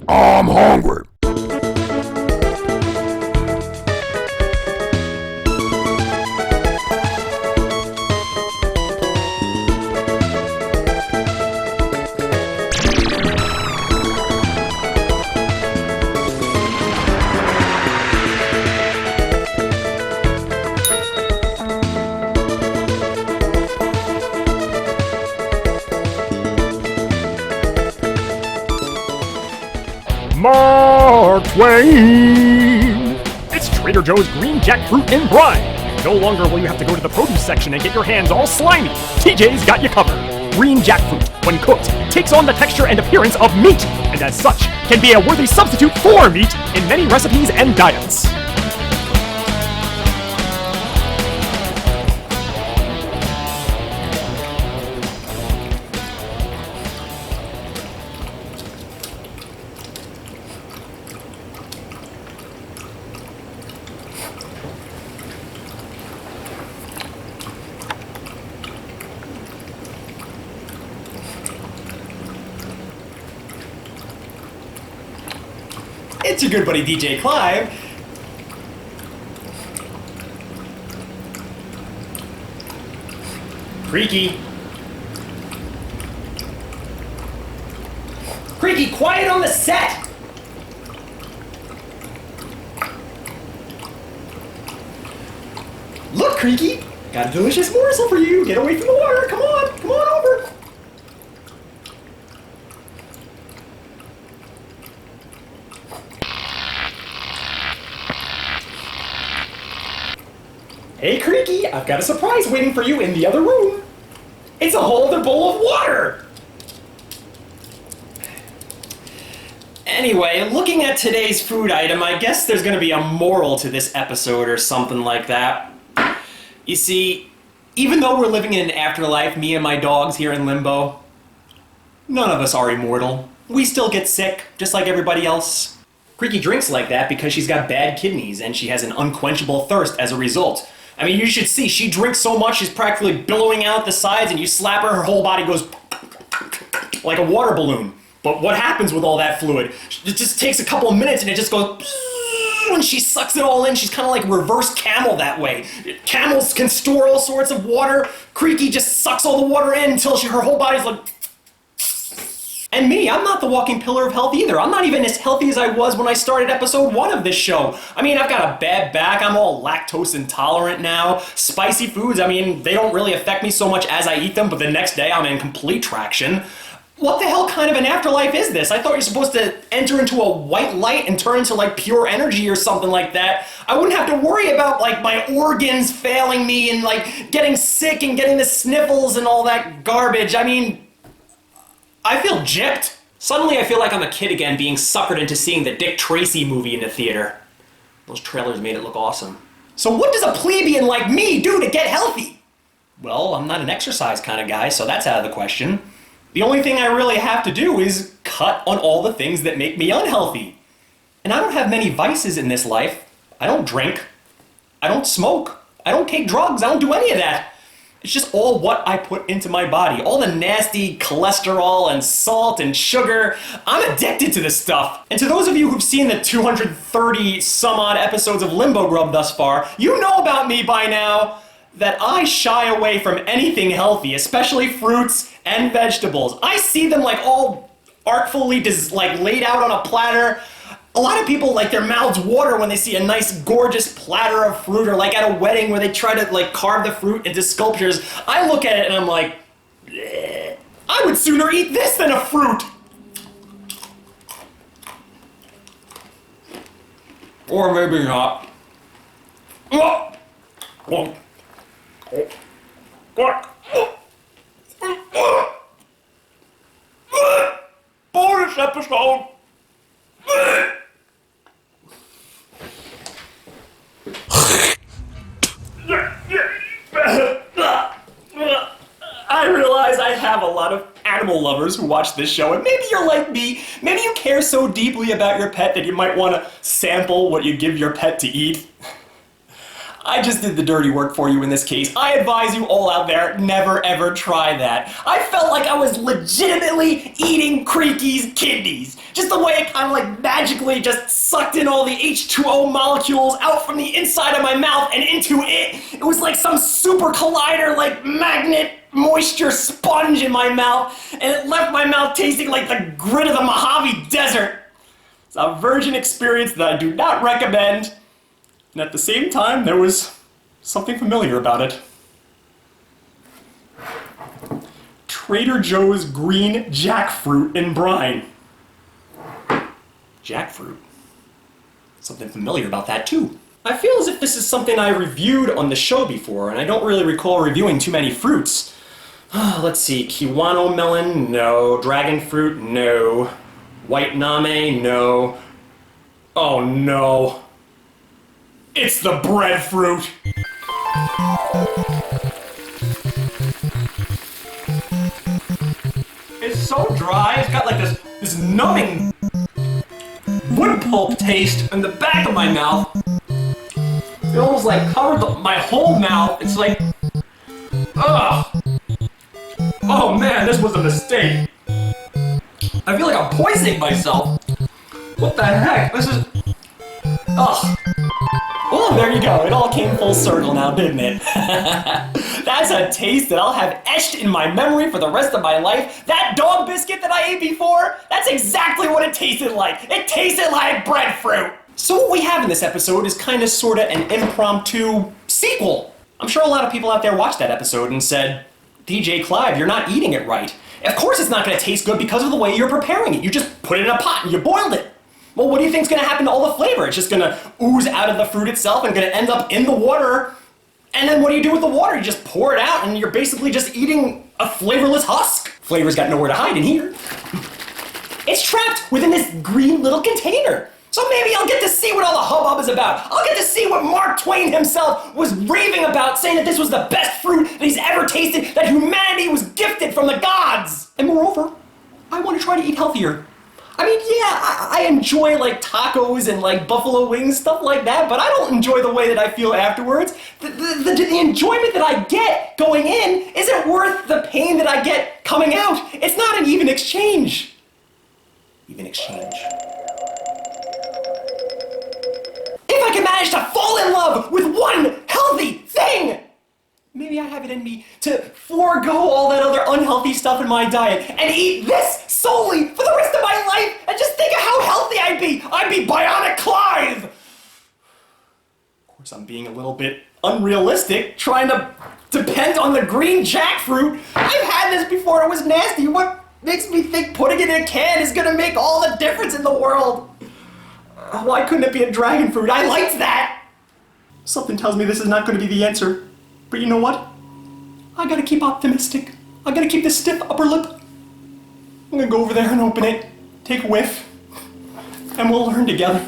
I'm hungry. Mark Twain! It's Trader Joe's green jackfruit in brine. No longer will you have to go to the produce section and get your hands all slimy. TJ's got you covered. Green jackfruit, when cooked, takes on the texture and appearance of meat, and as such, can be a worthy substitute for meat in many recipes and diets. It's your good buddy Djclyve. Creaky. Creaky, quiet on the set! Look, Creaky, got a delicious morsel for you. Get away from the water. Come on over. Hey, Creaky, I've got a surprise waiting for you in the other room. It's a whole other bowl of water. Anyway, looking at today's food item, I guess there's going to be a moral to this episode or something like that. You see, even though we're living in an afterlife, me and my dogs here in Limbo, none of us are immortal. We still get sick, just like everybody else. Creaky drinks like that because she's got bad kidneys and she has an unquenchable thirst as a result. I mean, you should see, she drinks so much, she's practically billowing out the sides, and you slap her whole body goes like a water balloon. But what happens with all that fluid? It just takes a couple of minutes and it just goes, and she sucks it all in. She's kind of like reverse camel that way. Camels can store all sorts of water. Creaky just sucks all the water in until her whole body's like... And me, I'm not the walking pillar of health either. I'm not even as healthy as I was when I started episode 1 of this show. I mean, I've got a bad back, I'm all lactose intolerant now. Spicy foods, I mean, they don't really affect me so much as I eat them, but the next day I'm in complete traction. What the hell kind of an afterlife is this? I thought you're supposed to enter into a white light and turn into like pure energy or something like that. I wouldn't have to worry about like my organs failing me and like getting sick and getting the sniffles and all that garbage. I mean, I feel gypped. Suddenly I feel like I'm a kid again being suckered into seeing the Dick Tracy movie in the theater. Those trailers made it look awesome. So what does a plebeian like me do to get healthy? Well, I'm not an exercise kind of guy, so that's out of the question. The only thing I really have to do is cut on all the things that make me unhealthy. And I don't have many vices in this life. I don't drink. I don't smoke. I don't take drugs. I don't do any of that. It's just all what I put into my body. All the nasty cholesterol and salt and sugar. I'm addicted to this stuff. And to those of you who've seen the 230 some odd episodes of Limbo Grub thus far, you know about me by now that I shy away from anything healthy, especially fruits and vegetables. I see them like all artfully like laid out on a platter. A lot of people, like, their mouths water when they see a nice, gorgeous platter of fruit, or like at a wedding where they try to like carve the fruit into sculptures. I look at it and I'm like, bleh. I would sooner eat this than a fruit. Or maybe not. Bonus episode. I realize I have a lot of animal lovers who watch this show, and maybe you're like me. Maybe you care so deeply about your pet that you might want to sample what you give your pet to eat. I just did the dirty work for you in this case. I advise you all out there, never ever try that. I felt like I was legitimately eating Creaky's kidneys. Just the way it kind of like magically just sucked in all the H2O molecules out from the inside of my mouth and into it. It was like some super collider, like magnet moisture sponge in my mouth, and it left my mouth tasting like the grit of the Mojave Desert. It's a virgin experience that I do not recommend. And at the same time, there was something familiar about it. Trader Joe's green jackfruit in brine. Jackfruit? Something familiar about that too. I feel as if this is something I reviewed on the show before, and I don't really recall reviewing too many fruits. Let's see, Kiwano melon, no. Dragon fruit, no. White name, no. Oh no. It's the breadfruit! It's so dry, it's got like this numbing wood pulp taste in the back of my mouth. It almost like covered my whole mouth. It's like, ugh. Oh man, this was a mistake. I feel like I'm poisoning myself. What the heck? This is, ugh. Oh, there you go. It all came full circle now, didn't it? That's a taste that I'll have etched in my memory for the rest of my life. That dog biscuit that I ate before, that's exactly what it tasted like. It tasted like breadfruit. So what we have in this episode is kind of sort of an impromptu sequel. I'm sure a lot of people out there watched that episode and said, Djclyve, you're not eating it right. Of course it's not going to taste good because of the way you're preparing it. You just put it in a pot and you boiled it. Well, what do you think's going to happen to all the flavor? It's just going to ooze out of the fruit itself and going to end up in the water. And then what do you do with the water? You just pour it out and you're basically just eating a flavorless husk. Flavor's got nowhere to hide in here. It's trapped within this green little container. So maybe I'll get to see what all the hubbub is about. I'll get to see what Mark Twain himself was raving about, saying that this was the best fruit that he's ever tasted, that humanity was gifted from the gods. And moreover, I want to try to eat healthier. I mean, yeah, I enjoy like tacos and like buffalo wings, stuff like that, but I don't enjoy the way that I feel afterwards. The enjoyment that I get going in isn't worth the pain that I get coming out. It's not an even exchange. Even exchange. If I can manage to fall in love with one healthy thing, maybe I have it in me to forego all that other unhealthy stuff in my diet and eat this solely for the rest of my life and just think of how healthy I'd be. I'd be Bionic Clive. Of course, I'm being a little bit unrealistic, trying to depend on the green jackfruit. I've had this before, it was nasty. What makes me think putting it in a can is gonna make all the difference in the world? Why couldn't it be a dragon fruit? I liked that! Something tells me this is not gonna be the answer. But you know what? I gotta keep optimistic. I gotta keep this stiff upper lip. I'm gonna go over there and open it, take a whiff, and we'll learn together.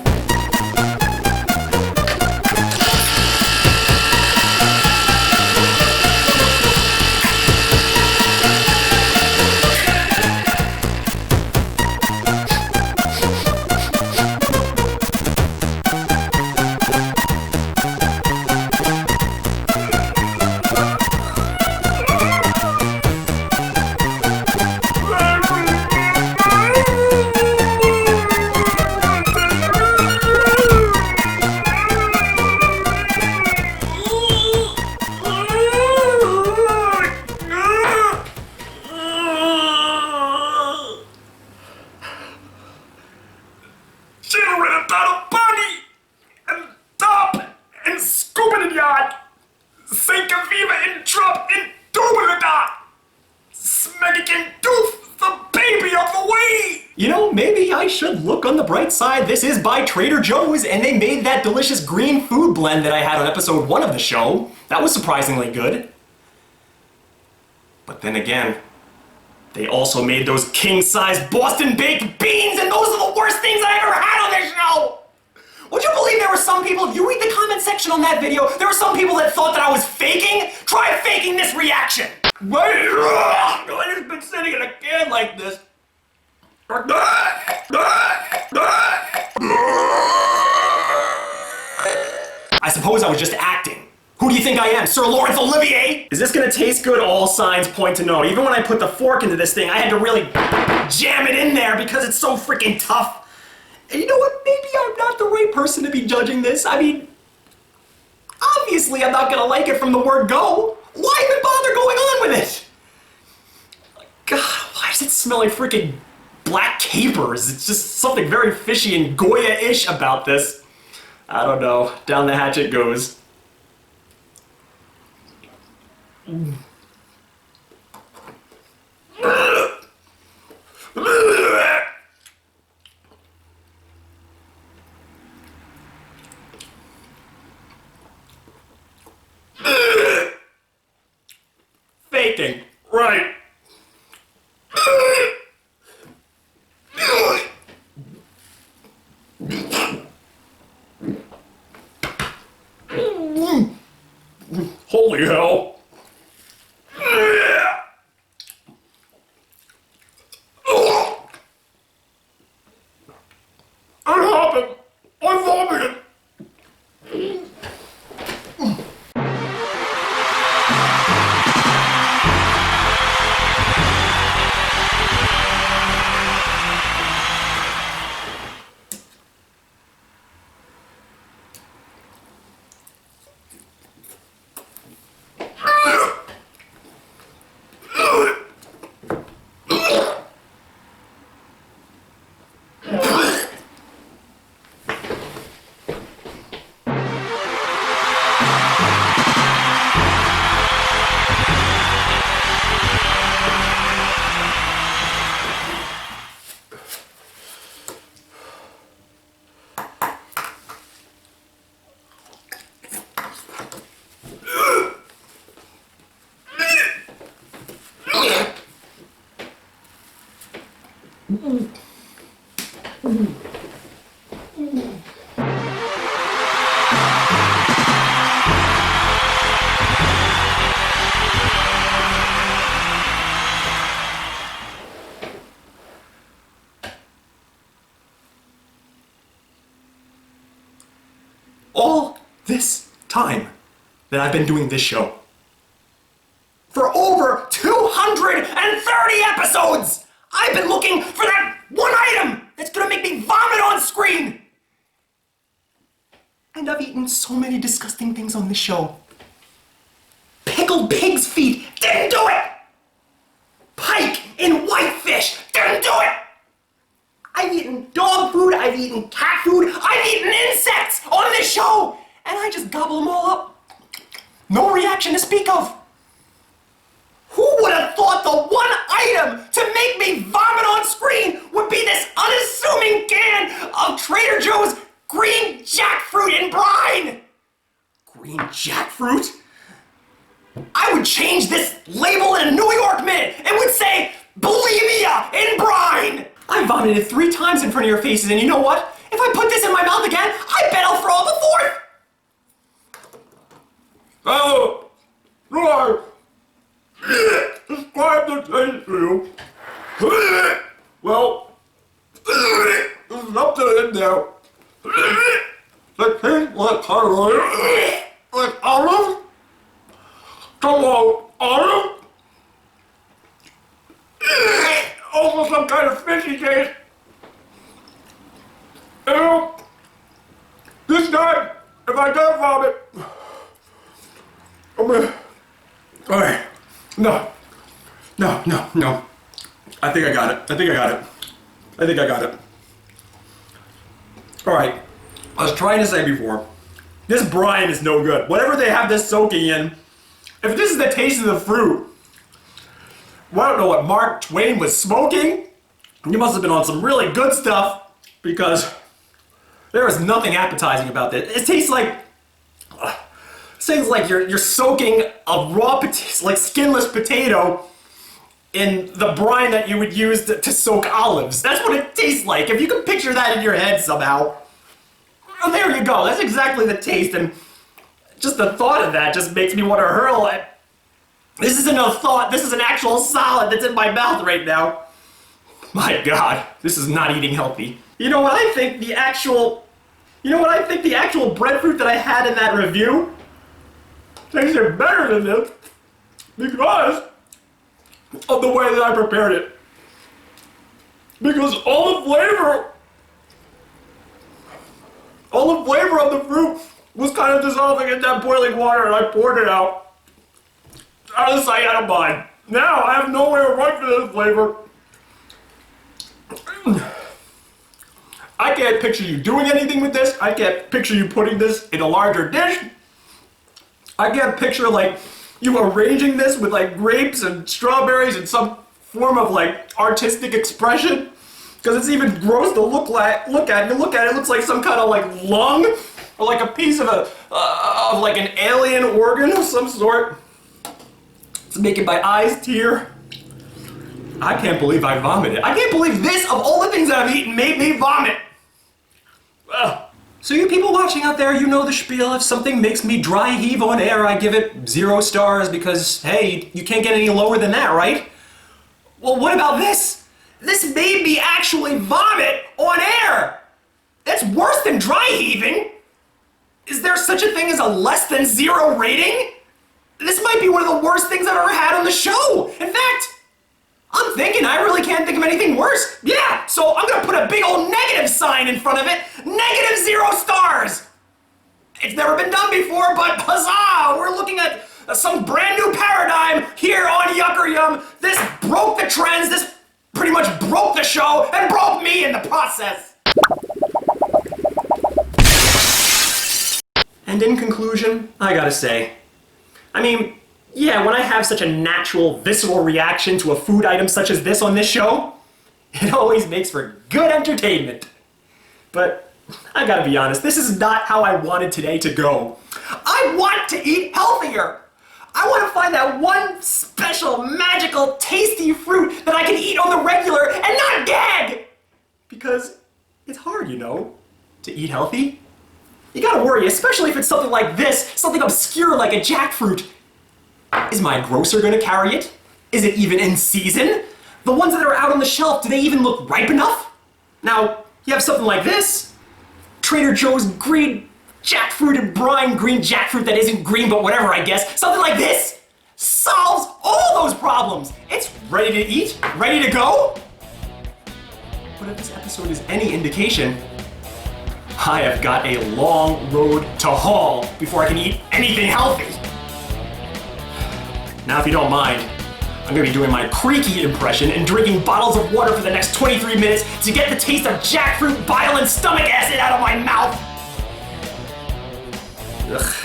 You know, maybe I should look on the bright side. This is by Trader Joe's, and they made that delicious green food blend that I had on episode 1 of the show. That was surprisingly good. But then again, they also made those king-sized Boston baked beans, and those are the worst things I ever had on this show! Would you believe there were some people, if you read the comment section on that video, there were some people that thought that I was faking? Try faking this reaction! I've just been sitting in a can like this. I suppose I was just acting. Who do you think I am, Sir Laurence Olivier? Is this gonna taste good? All signs point to no. Even when I put the fork into this thing, I had to really jam it in there because it's so freaking tough. And you know what? Maybe I'm not the right person to be judging this. I mean, obviously I'm not gonna like it from the word go. Why even bother going on with it? God, why does it smell like freaking black capers? It's just something very fishy and Goya-ish about this. I don't know. Down the hatch it goes. Faking. Right. Holy hell. I'm hopping. I'm vomiting. All this time that I've been doing this show, for over 230 episodes, I've been looking for that one item that's gonna make me vomit on screen. And I've eaten so many disgusting things on this show. Pickled pig's feet didn't do it. Pike in whitefish didn't do it. I've eaten dog food, I've eaten cat food, I've eaten insects on this show, and I just gobble them all up. No reaction to speak of. Who would have thought the one item to make me vomit on screen would be this unassuming can of Trader Joe's green jackfruit in brine? Green jackfruit? I would change this label in a New York minute. It would say, bulimia in brine. I vomited 3 times in front of your faces, and you know what? If I put this in my mouth again, I bet I'll throw up a 4th. Oh, right. Describe the taste to you. Well, there's nothing in there. It tastes like olive. Like olive? Hello, olive? Also some kind of fishy taste. Ew. This time, if I don't vomit, I'm gonna... Alright. No. I think I got it. Alright. I was trying to say before, this brine is no good. Whatever they have this soaking in, if this is the taste of the fruit, well, I don't know what Mark Twain was smoking. You must have been on some really good stuff, because there is nothing appetizing about this. It tastes like... Things like you're soaking a raw potato, like skinless potato, in the brine that you would use to soak olives. That's what it tastes like. If you can picture that in your head somehow. Well, there you go. That's exactly the taste, and just the thought of that just makes me want to hurl it. This isn't a thought. This is an actual solid that's in my mouth right now. My God, this is not eating healthy. You know what I think the actual breadfruit that I had in that review? tasted better than this because of the way that I prepared it. Because all the flavor of the fruit was kind of dissolving in that boiling water, and I poured it out of sight, out of mind. Now I have nowhere to run for this flavor. I can't picture you doing anything with this. I can't picture you putting this in a larger dish. I can't picture like you arranging this with like grapes and strawberries and some form of like artistic expression. Because it's even gross to look at. You look at it, it looks like some kind of like lung or like a piece of like an alien organ of some sort. It's making my eyes tear. I can't believe I vomited. I can't believe this, of all the things that I've eaten, made me vomit. Ugh. So you people watching out there, you know the spiel. If something makes me dry heave on air, I give it 0 stars because, hey, you can't get any lower than that, right? Well, what about this? This made me actually vomit on air. That's worse than dry heaving. Is there such a thing as a less than 0 rating? This might be one of the worst things I've ever had on the show. In fact, I'm thinking I really can't think of anything worse. Yeah, so I'm gonna put a big old negative sign in front of it. -0 stars. It's never been done before, but huzzah! We're looking at some brand new paradigm here on Yucker Yum. This broke the trends. This pretty much broke the show and broke me in the process. And in conclusion, I gotta say, I mean, yeah, when I have such a natural, visceral reaction to a food item such as this on this show, it always makes for good entertainment. But I gotta be honest, this is not how I wanted today to go. I want to eat healthier. I want to find that one special, magical, tasty fruit that I can eat on the regular and not gag. Because it's hard, you know, to eat healthy. You gotta worry, especially if it's something like this, something obscure like a jackfruit. Is my grocer gonna carry it? Is it even in season? The ones that are out on the shelf, do they even look ripe enough? Now, you have something like this. Trader Joe's green jackfruit and brine green jackfruit that isn't green, but whatever, I guess. Something like this solves all those problems. It's ready to eat, ready to go. But if this episode is any indication, I have got a long road to haul before I can eat anything healthy. Now, if you don't mind, I'm gonna be doing my creaky impression and drinking bottles of water for the next 23 minutes to get the taste of jackfruit, bile, and stomach acid out of my mouth. Ugh.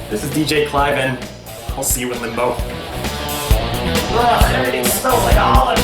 This is Djclyve, and I'll see you in Limbo. Ugh, everything smells like olives.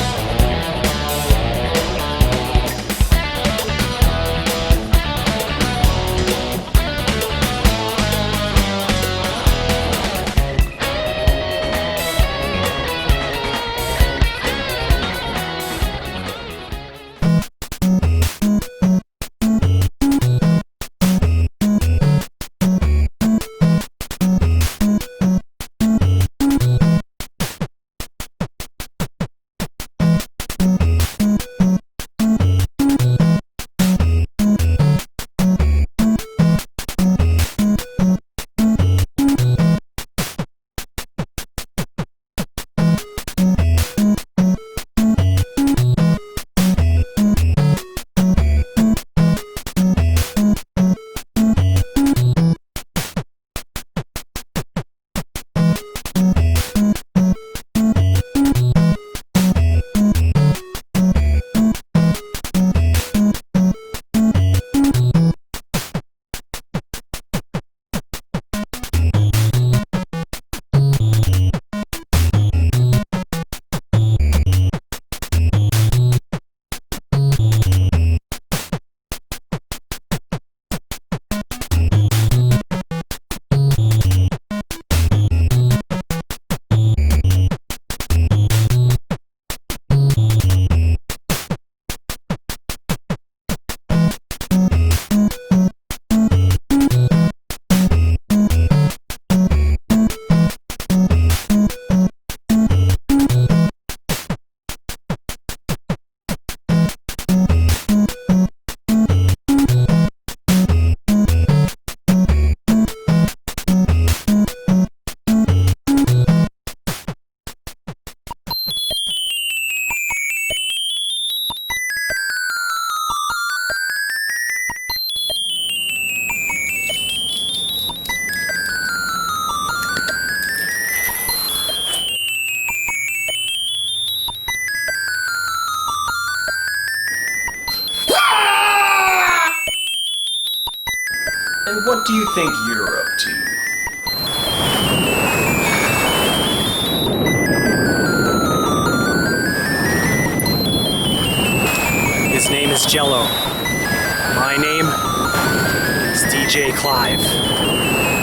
do you think you're up to? His name is Jello. My name is Djclyve.